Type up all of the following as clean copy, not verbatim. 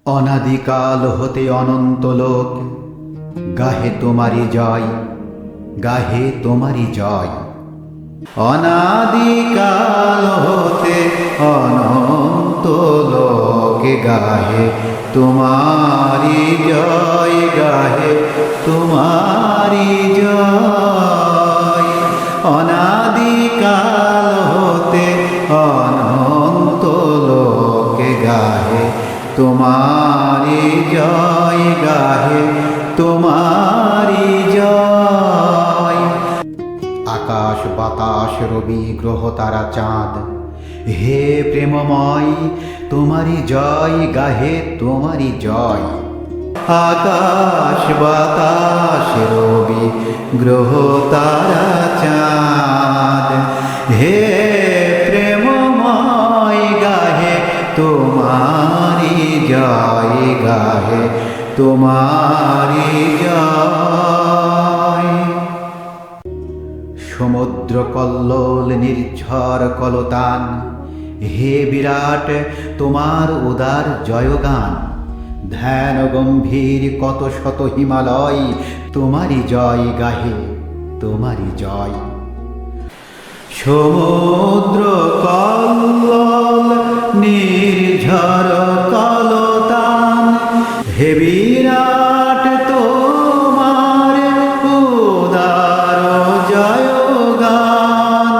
অনাদিকাল হতে অনন্ত লোক গাহে তোমারি জয়, গাহে তোমারি জয়। অনাদিকাল হতে অনন্ত লোক গাহে তোমারি জয়, গাহে তোমারি জয়। অনাদিকাল হতে অনন্ত লোক গাহে তোমারি জয়, গাহে তোমারি জয়। আকাশ বাতাস রবি গ্রহ তারা চাঁদ, হে প্রেমময় তোমারি জয়, গাহে তোমারি জয়। আকাশ বাতাস রবি গ্রহ তারা চাঁদ, হে প্রেমময় গাহে তোমারি জয়, গাহে তোমারি জয়। সমুদ্র কল্লোল নির্ঝর কলতান, হে বিরাট তোমার উদার জয়গান। ধ্যান গম্ভীর কত শত হিমালয় তোমারি জয়, গাহে তোমারি জয়। সমুদ্র কল্লোল নির্ঝর কলতান, হে বিরাট তোমার উদার জয়গান।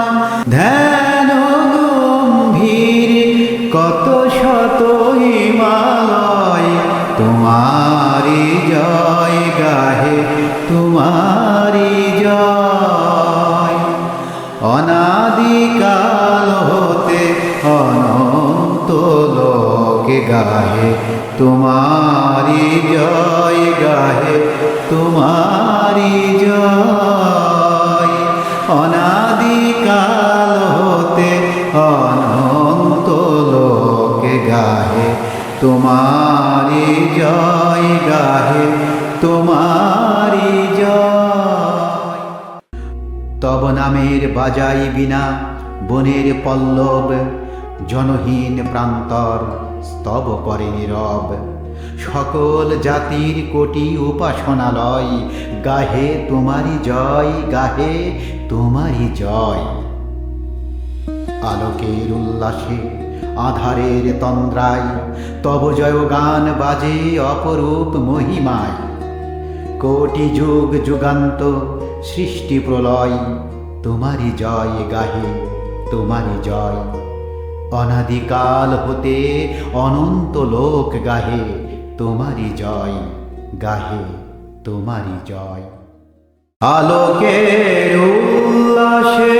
ধ্যান গম্ভীর কত শত হিমালয় তোমারি জয়, গাহে তোমারি জয়। অনাদিকাল হতে অনন্ত লোক গাহে তোমারি জয়, গাহে তোমারি জয়। অনাদিকাল হতে অনন্ত লোক গাহে তোমারি জয়, গাহে তোমারি জয়। তব নামের বাজাই বিনা বনের পল্লব, জনহীন প্রান্তর স্তব করে নীরব। সকল জাতির কোটি উপাসনালয় গাহে তোমারি জয়, গাহে তোমারি জয়। আলোকের উল্লাসে আধারের তন্দ্রায় তব জয়গান বাজে অপরূপ মহিমায়। কোটি যুগ যুগান্ত সৃষ্টি প্রলয় তোমারি জয়, গাহে তোমারি জয়। অনাদিকাল হতে অনন্ত লোক গাহে তোমারি জয়, গাহে তোমারি জয়। আলোকের উল্লাসে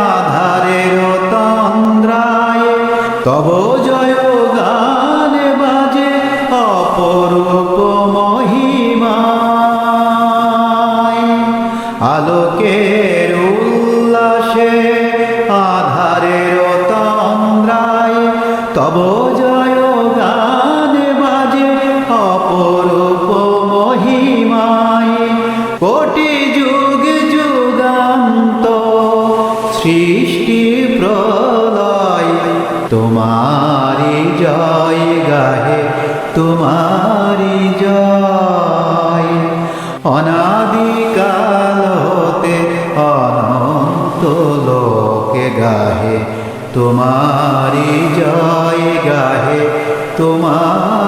আধারের তন্দ্রায় তব জয়গান বাজে অপরূপ মহিমায়। আলোকের উল্লাসে আধারের তন্দ্রায় তব জয়গান বাজে অপরূপ মহিমায়। কোটি যুগ যুগান্ত সৃষ্টি প্রলয় তোমারি জয়, গাহে তোমারি জয়। অনাদিকাল হতে অনন্ত লোকে গাহে তোমারি জয়, গাহে তোমারি